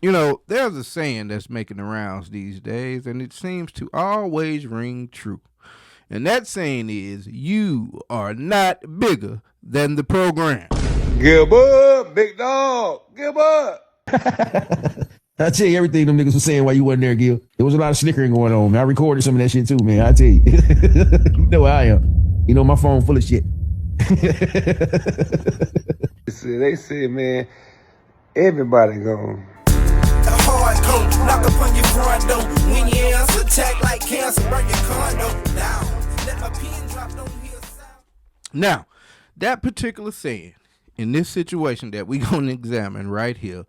You know, there's a saying that's making the rounds these days, and it seems to always ring true. And that saying is, you are not bigger than the program. Gilbert, big dog, Gilbert. I tell you everything them niggas was saying while you wasn't there, Gil. There was a lot of snickering going on, man. I recorded some of that shit too, man. I tell you. You know how I am. You know my phone full of shit. They said, man, everybody gone. A hard coat, knock upon your front door. When your ass attack like cancer, burn your condo down. Let my pen drop, don't hear sound. Now, that particular saying in this situation that we're going to examine right here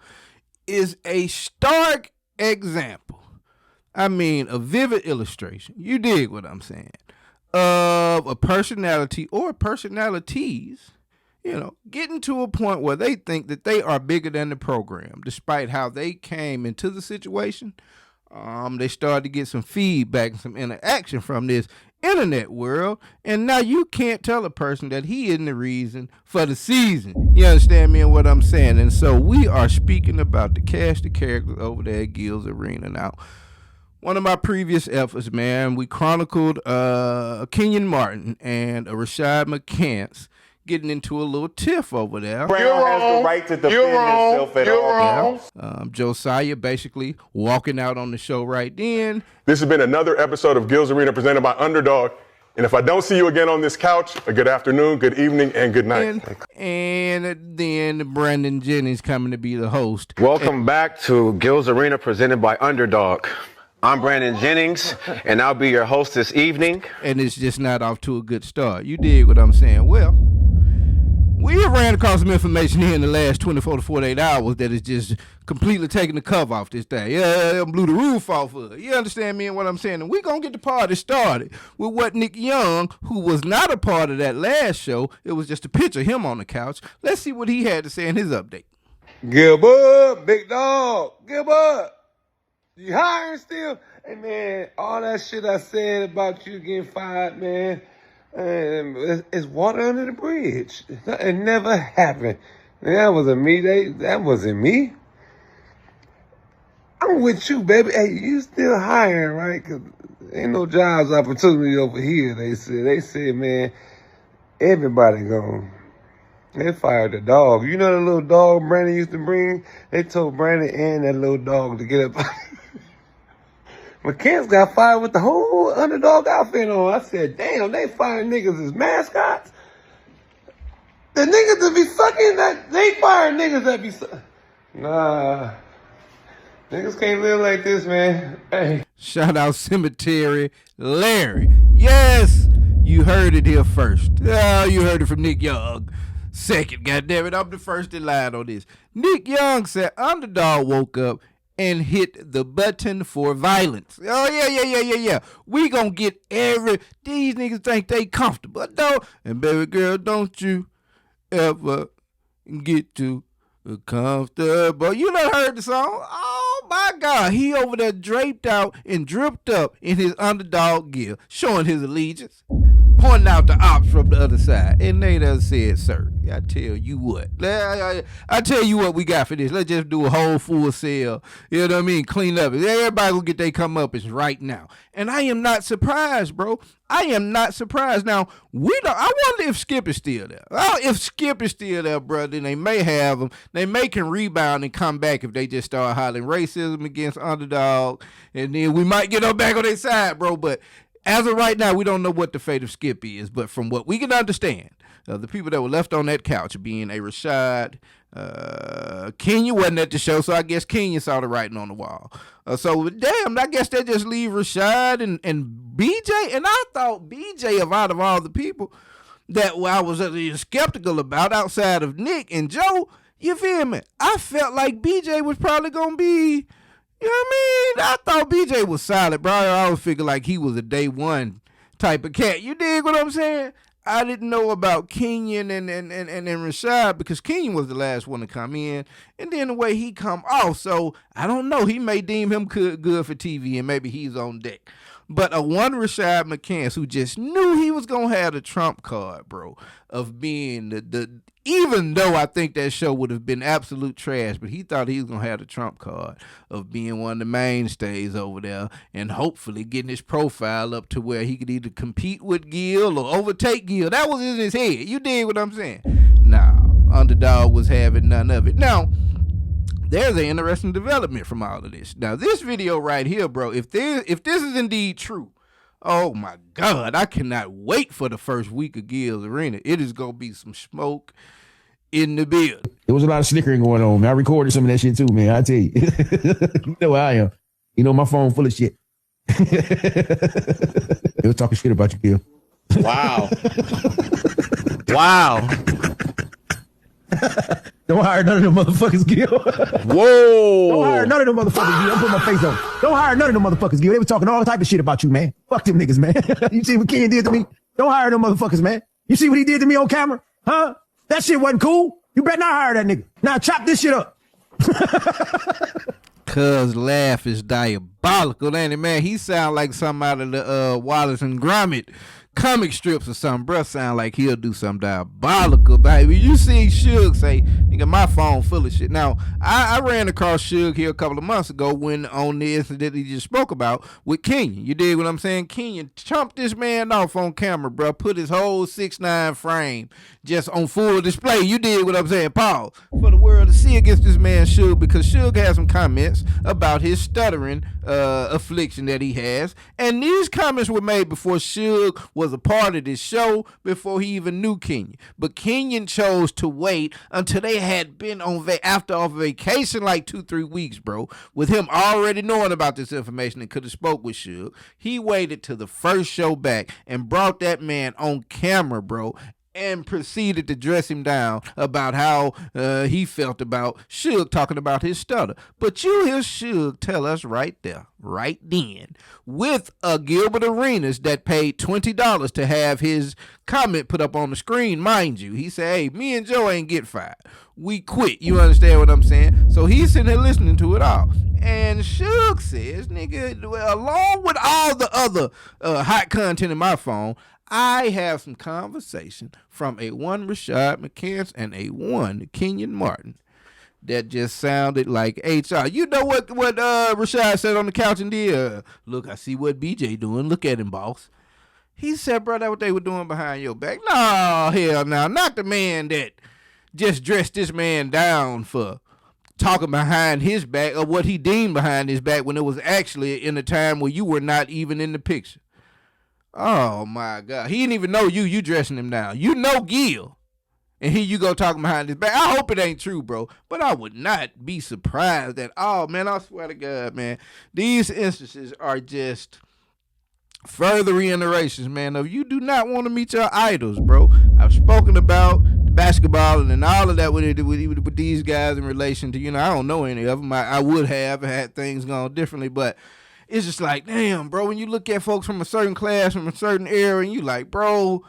is a stark example. I mean, a vivid illustration. You dig what I'm saying? Of a personality or personalities, getting to a point where they think that they are bigger than the program, despite how they came into the situation. They started to get some feedback and some interaction from this internet world, and now you can't tell a person that he isn't the reason for the season. You understand me and what I'm saying? And so we are speaking about the cast of characters over there at Gilbert Arenas. Now, one of my previous efforts, man, we chronicled Kenyon Martin and Rashad McCants getting into a little tiff over there. Brown has the right to defend himself at all times. Josiah basically walking out on the show right then. This has been another episode of Gilbert Arenas presented by Underdog. And if I don't see you again on this couch, a good afternoon, good evening, and good night. And then Brandon Jennings coming to be the host. Welcome back to Gilbert Arenas presented by Underdog. I'm Brandon Jennings, and I'll be your host this evening. And it's just not off to a good start. You dig what I'm saying? Well, we have ran across some information here in the last 24 to 48 hours that is just completely taking the cover off this thing. Yeah, blew the roof off of it. You understand me and what I'm saying? And we're going to get the party started with what Nick Young, who was not a part of that last show, it was just a picture of him on the couch. Let's see what he had to say in his update. Gilbert, big dog, Gilbert. You hiring still? Hey, man, all that shit I said about you getting fired, man, it's water under the bridge. It never happened. That wasn't me. That wasn't me. I'm with you, baby. Hey, you still hiring, right? Because ain't no jobs opportunity over here, they said, man, everybody gone. They fired the dog. You know the little dog Brandon used to bring? They told Brandon and that little dog to get up. McCants got fired with the whole Underdog outfit on. I said, damn, they firing niggas as mascots? The niggas that be fucking, they fire niggas that be... Nah. Niggas can't live like this, man. Hey. Shout out Cemetery Larry. Yes, you heard it here first. Oh, you heard it from Nick Young. Second, goddammit, I'm the first in line on this. Nick Young said Underdog woke up and hit the button for violence. Oh, yeah. We gonna get these niggas think they comfortable, though. And baby girl, don't you ever get too comfortable. You done heard the song? Oh, my God. He over there draped out and dripped up in his Underdog gear, showing his allegiance, pointing out the ops from the other side. And they done said, sir, I tell you what. I tell you what we got for this. Let's just do a whole full sale. You know what I mean? Clean up. Everybody will get their comeuppance right now. And I am not surprised, bro. I am not surprised. Now, I wonder if Skip is still there. Well, if Skip is still there, bro, then they may have him. They may can rebound and come back if they just start hollering racism against Underdog. And then we might get them back on their side, bro. But as of right now, we don't know what the fate of Skip is, but from what we can understand, the people that were left on that couch being a Rashad, Kenyon wasn't at the show, so I guess Kenyon saw the writing on the wall. So, damn, I guess they just leave Rashad and BJ, and I thought BJ, out of all the people that I was skeptical about outside of Nick and Joe, you feel me? I felt like BJ was probably going to be... You know what I mean? I thought BJ was solid, bro. I always figured like he was a day one type of cat. You dig what I'm saying? I didn't know about Kenyon and Rashad because Kenyon was the last one to come in. And then the way he come off, so I don't know. He may deem him good for TV and maybe he's on deck. But a one Rashad McCants who just knew he was going to have the trump card, bro, of being the even though I think that show would have been absolute trash, but he thought he was going to have the trump card of being one of the mainstays over there and hopefully getting his profile up to where he could either compete with Gil or overtake Gil. That was in his head. You dig what I'm saying? Nah, Underdog was having none of it. Now, there's an interesting development from all of this. Now, this video right here, bro, if this is indeed true, oh my God, I cannot wait for the first week of Gil's Arena. It is going to be some smoke in the building. There was a lot of snickering going on, man. I recorded some of that shit too, man. I tell you. You know how I am. You know, my phone full of shit. They was talking shit about you, Gil. Wow. Wow. Don't hire none of them motherfuckers, Gil. Whoa. Don't hire none of them motherfuckers, Gil. I'm putting my face on. Don't hire none of them motherfuckers, Gil. They were talking all type of shit about you, man. Fuck them niggas, man. You see what Kenyon did to me? Don't hire them motherfuckers, man. You see what he did to me on camera? Huh? That shit wasn't cool. You better not hire that nigga. Now chop this shit up. Cuz laugh is diabolical, ain't it, man? He sound like something out of the Wallace and Gromit comic strips or something. Bruh sound like he'll do something diabolical, baby. You see Suge say, nigga, my phone full of shit. Now, I ran across Suge here a couple of months ago when on the incident he just spoke about with Kenyon. You dig what I'm saying? Kenyon chumped this man off on camera, bruh. Put his whole 6'9" frame just on full display. You dig what I'm saying? Pause. For the world to see against this man Suge, because Suge has some comments about his stuttering affliction that he has. And these comments were made before Suge was a part of this show, before he even knew Kenyon. But Kenyon chose to wait until they had been on vacation like 2-3 weeks, bro, with him already knowing about this information and could have spoke with Suge. He waited till the first show back and brought that man on camera, bro, and proceeded to dress him down about how he felt about Suge talking about his stutter. But you hear Suge tell us right there, right then, with a Gilbert Arenas that paid $20 to have his comment put up on the screen, mind you. He said, hey, me and Joe ain't get fired. We quit. You understand what I'm saying? So he's sitting there listening to it all. And Suge says, nigga, along with all the other hot content in my phone, I have some conversation from a one Rashad McCants and a one Kenyon Martin that just sounded like HR. You know what Rashad said on the couch and did? Look, I see what BJ doing. Look at him, boss. He said, bro, that's what they were doing behind your back. No, hell no. Not the man that just dressed this man down for talking behind his back or what he deemed behind his back when it was actually in a time where you were not even in the picture. Oh, my God. He didn't even know you dressing him down. You know Gil. And here you go talking behind his back. I hope it ain't true, bro. But I would not be surprised at all, man. I swear to God, man. These instances are just further reiterations, man, of you do not want to meet your idols, bro. I've spoken about basketball and all of that with these guys in relation to, I don't know any of them. I would have had things gone differently, but it's just like, damn, bro, when you look at folks from a certain class, from a certain era, and you like, bro,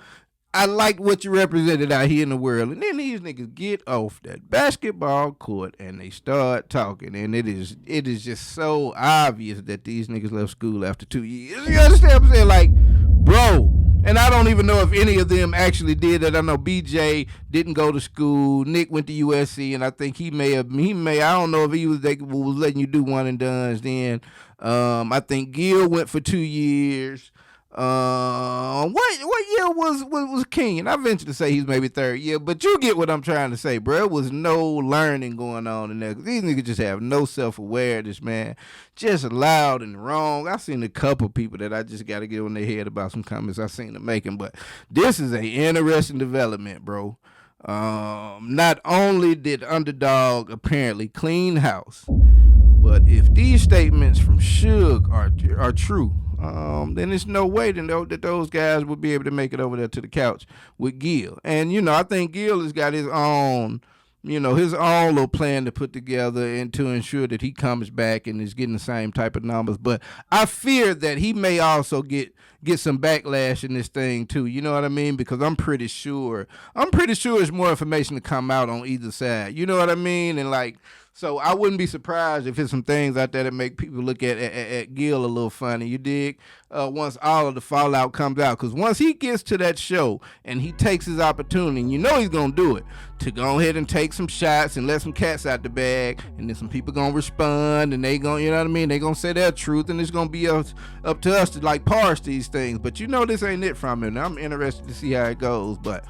I like what you represented out here in the world. And then these niggas get off that basketball court and they start talking. And it is just so obvious that these niggas left school after 2 years. You understand what I'm saying? Like, bro. And I don't even know if any of them actually did that. I know BJ didn't go to school. Nick went to USC, and I think he may. I don't know if they was letting you do one and dones then. I think Gil went for 2 years. What year was Kenyon? I venture to say he's maybe third year, but you get what I'm trying to say, bro. There was no learning going on in there. These niggas just have no self-awareness, man. Just loud and wrong. I've seen a couple people that I just got to get on their head about some comments I've seen them making, but this is an interesting development, bro. Not only did Underdog apparently clean house, but if these statements from Suge are true, then there's no way that those guys would be able to make it over there to the couch with Gil. And, I think Gil has got his own little plan to put together and to ensure that he comes back and is getting the same type of numbers. But I fear that he may also get some backlash in this thing too. You know what I mean? Because I'm pretty sure there's more information to come out on either side. You know what I mean? And like, So I wouldn't be surprised if there's some things out there that make people look at Gil a little funny. You dig? Once all of the fallout comes out, because once he gets to that show and he takes his opportunity, and you know he's gonna do it, to go ahead and take some shots and let some cats out the bag, and then some people gonna respond, and they gonna, you know what I mean? They gonna say their truth, and it's gonna be up to us to like parse these things. But you know this ain't it from him. I'm interested to see how it goes, but.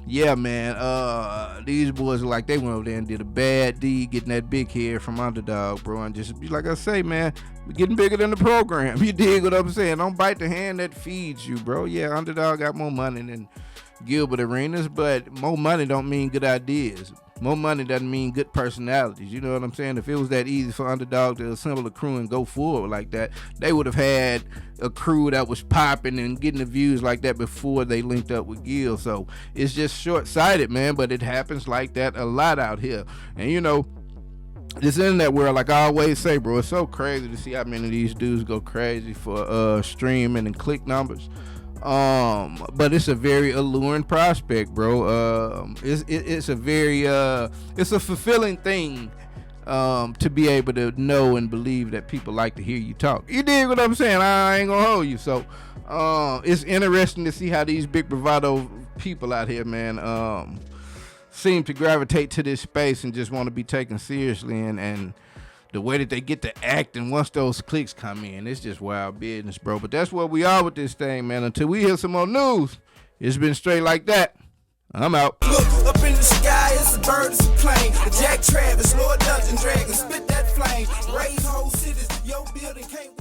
Yeah, man, these boys are like they went over there and did a bad deed getting that big head from Underdog, bro, and just be like I say, man, we're getting bigger than the program. You dig what I'm saying? Don't bite the hand that feeds you, bro. Yeah, Underdog got more money than Gilbert Arenas, but more money don't mean good ideas. More money doesn't mean good personalities. You know what I'm saying? If it was that easy for Underdog to assemble a crew and go forward like that, they would have had a crew that was popping and getting the views like that before they linked up with Gil. So it's just short-sighted, man, but it happens like that a lot out here. And, you know, this internet world, like I always say, bro, it's so crazy to see how many of these dudes go crazy for streaming and click numbers. But it's a very alluring prospect, bro. It's a very it's a fulfilling thing to be able to know and believe that people like to hear you talk. You dig what I'm saying? I ain't gonna hold you. So it's interesting to see how these big bravado people out here, man, seem to gravitate to this space and just want to be taken seriously, and the way that they get to act, and once those clicks come in, it's just wild business, bro. But that's where we are with this thing, man. Until we hear some more news, it's been straight like that. I'm out. Look up in the sky, it's a bird, it's a plane. Jack Travis, Lord Dungeon Dragon, spit that flame. Raise whole cities, your building can't